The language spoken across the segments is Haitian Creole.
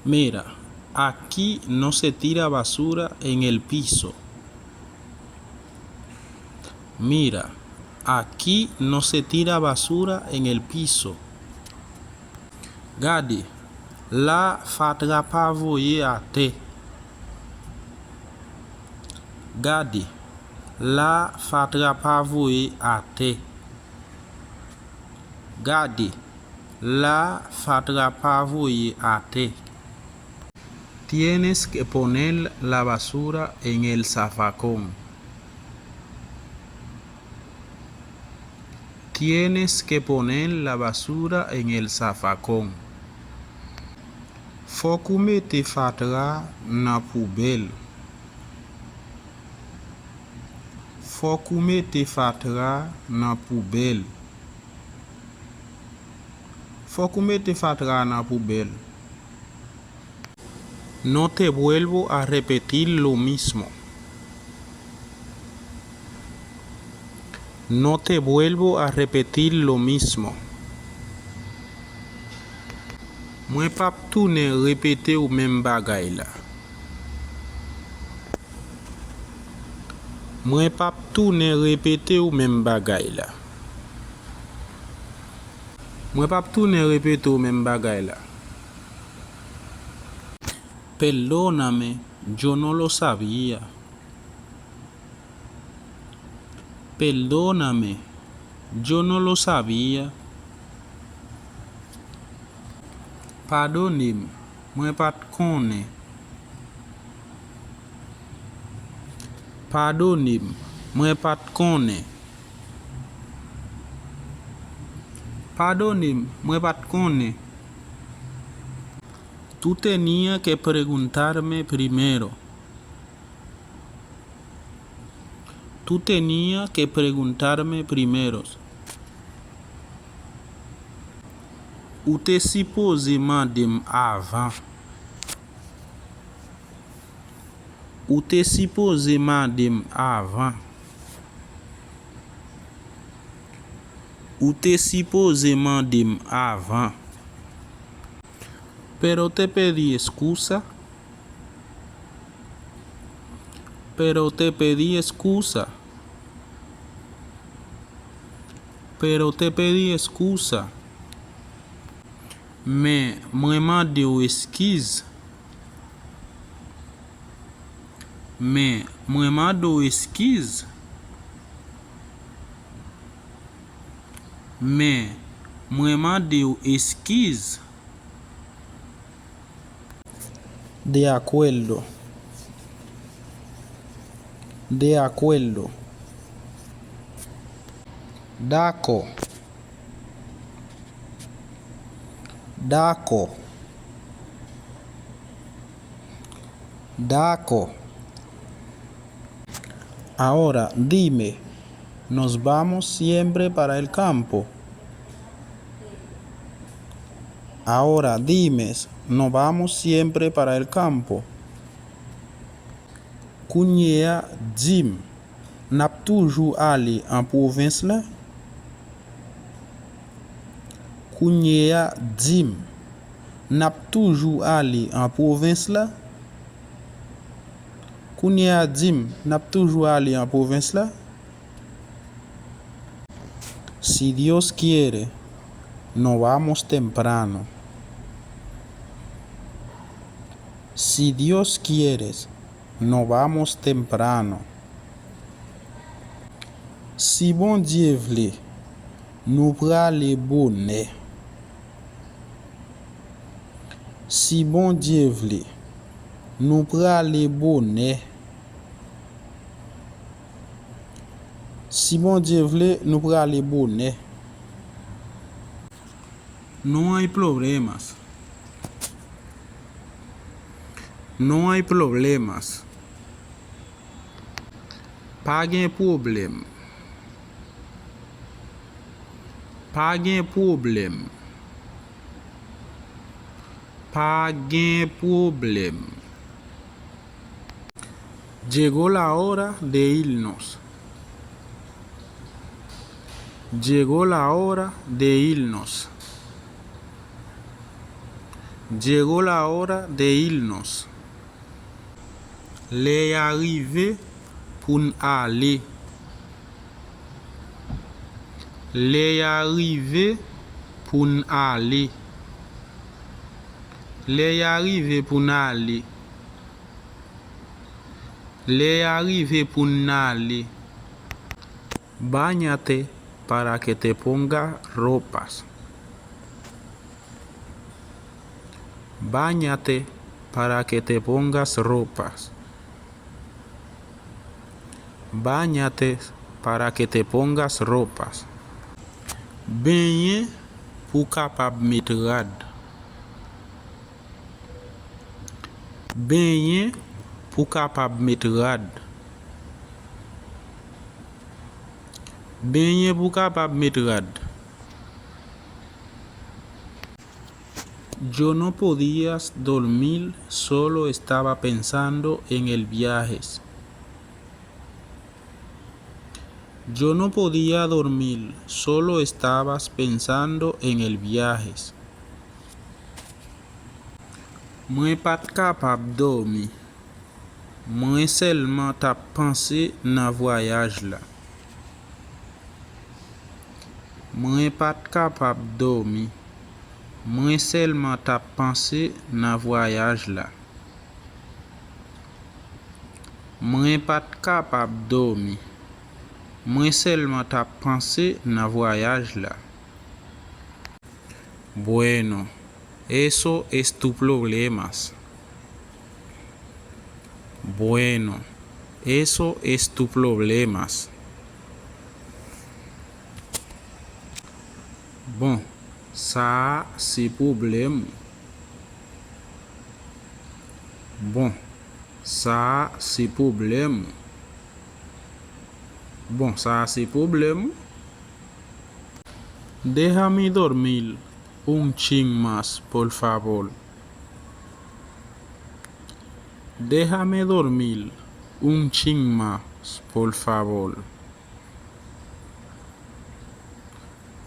Mira, aquí no se tira basura en el piso. Mira, aquí no se tira basura en el piso. Gade, la fatra pa voye à terre. Gade, la fatra pa voye à terre. Gade, la fatra pa voye à terre. Tienes que poner la basura en el zafacón. Tienes que poner la basura en el zafacón. Faut que mette fatra na poubelle. Faut que mette fatra na poubelle. Faut que mette fatra na poubelle. No te vuelvo a repetir lo mismo. No te vuelvo a repetir lo mismo. Mwen pap tourne répéter ou même bagay la. Mwen pap tourne répéter ou même bagay la. Mwen pap tourne répéter ou même bagay la. Perdóname, yo no lo sabía. Perdóname, yo no lo sabía. Pardonim, mwen pat konen. Pardonim, mwen pat konen. Pardonim, mwen pat konen. Tú tenías que preguntarme primero. Tú tenías que preguntarme primero. Ou te supposé mandem avant. Ou te supposé mandem avant. Ou te supposé mandem avant. Pero te pedí excusa. Pero te pedí excusa. Pero te pedí excusa. Mais mwen mande ou eskiz. Mais mwen mande ou eskiz. Mais mwen mande ou eskiz. De acuerdo. De acuerdo. D'accord. D'accord. D'accord. Ahora dime, ¿nos vamos siempre para el campo? Ahora dime, ¿nos vamos siempre para el campo? Kounya dim, nap toujou ale en province la? Kounya dim, nap toujou ale en province la? Kounya dim, nap toujou ale en province la? Si Dios quiere, nos vamos temprano. Si Dios quiere, nos vamos temprano. Si bon Dieu vle, nous prale bonne. Si bon Dieu vle, nous prale bonne. Si bon Dieu vle, nous prale bonne. No hay problemas. No hay problemas. Pa gen problem. Pa gen problem. Pa gen problem. Llegó la hora de irnos. Llegó la hora de irnos. Llegó la hora de irnos. Les arrivé pour aller. Les arrivé pour aller. Les arrivé pour aller. Les arrivé pour aller. Báñate para que te ponga ropas. Báñate para que te pongas ropas. Báñate para que te pongas ropas. Baigner pour capable mettre rad. Baigner pour capable mettre rad. Baigner pour capable mettre rad. Yo no podía dormir, solo estaba pensando en el viaje. Yo no podía dormir, solo estabas pensando en el viaje. Moi pas capable dormir. Moi seulement t'a pensé dans voyage là. Moi pas capable dormir. Moi seulement t'a pensé dans voyage là. Moi pas capable dormir. Moi seulement t'a pensé dans voyage là. Bueno, eso es tu problemas. Bueno, eso es tu problemas. Bon, ça c'est problème. Bon, ça c'est problème. Bon, ça c'est problème. Déjame dormir un chin más, por favor. Déjame dormir un chin más, por favor.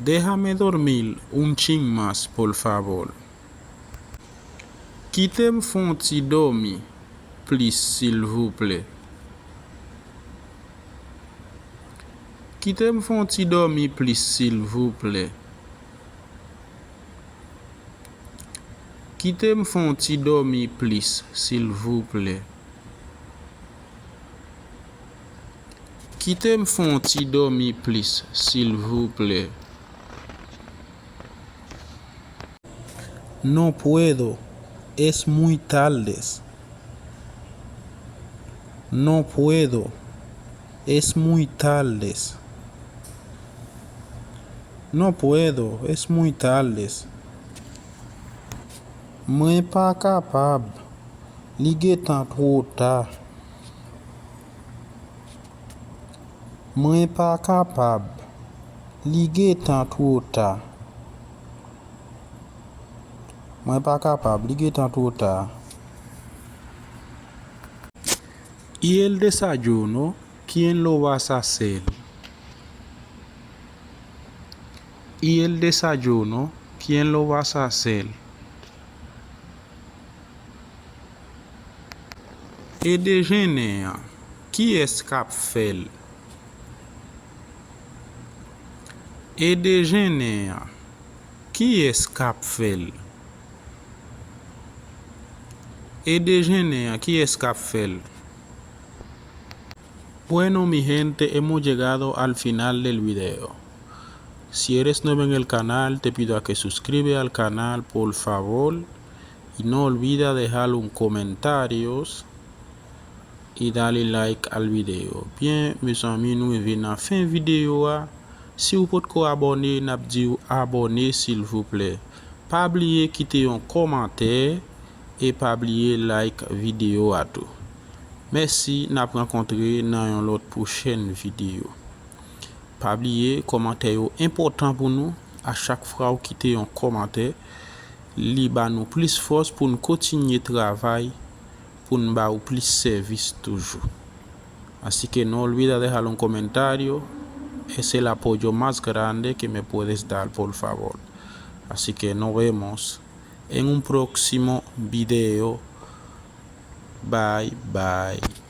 Déjame dormir un chin más, por favor. Quittez-moi fonti dormir, please, s'il vous plaît. Quittez-moi fonti dormir, please, s'il vous plaît. Quittez-moi fonti dormir, please, s'il vous plaît. Quittez-moi fonti dormir, please, s'il vous plaît. No puedo, es muy tarde. No puedo, es muy tarde. No puedo, es muy tarde. Moi pas capable, ligue tant trop tard. Moi pas capable, ligue tant trop tard. Moi pas capable, ligue tant trop tard. ¿Y el desayuno? ¿Quién lo vas a hacer? ¿Y el desayuno? ¿Quién lo vas a hacer? Et déjeuner, qui est-ce qu'a fait? Et déjeuner, qui est-ce qu'a fait? Et déjeuner, qui est-ce qu'a fait? Bueno, mi gente, hemos llegado al final del video. Si eres nuevo en el canal, te pido a que suscribas al canal, por favor. Y no olvida dejar un comentario et darle like al vidéo. Bien, mes amis, nous venons à la fin vidéo. Si vous pouvez abonner, n'a dit abonner s'il vous plaît. Pas oublier quitter un commentaire et pas oublier like vidéo à tout. Merci, n'a rencontré dans une autre prochaine vidéo. Pas oublier commentaire important pour nous. À chaque fois vous quittez un commentaire, li ba nous plus force pour nous continuer travail, pour nous ba plus service toujours. Así que no olvida dejar un comentario, es el apoyo más grande que me puedes dar, por favor. Así que nos vemos en un próximo video. Bye bye.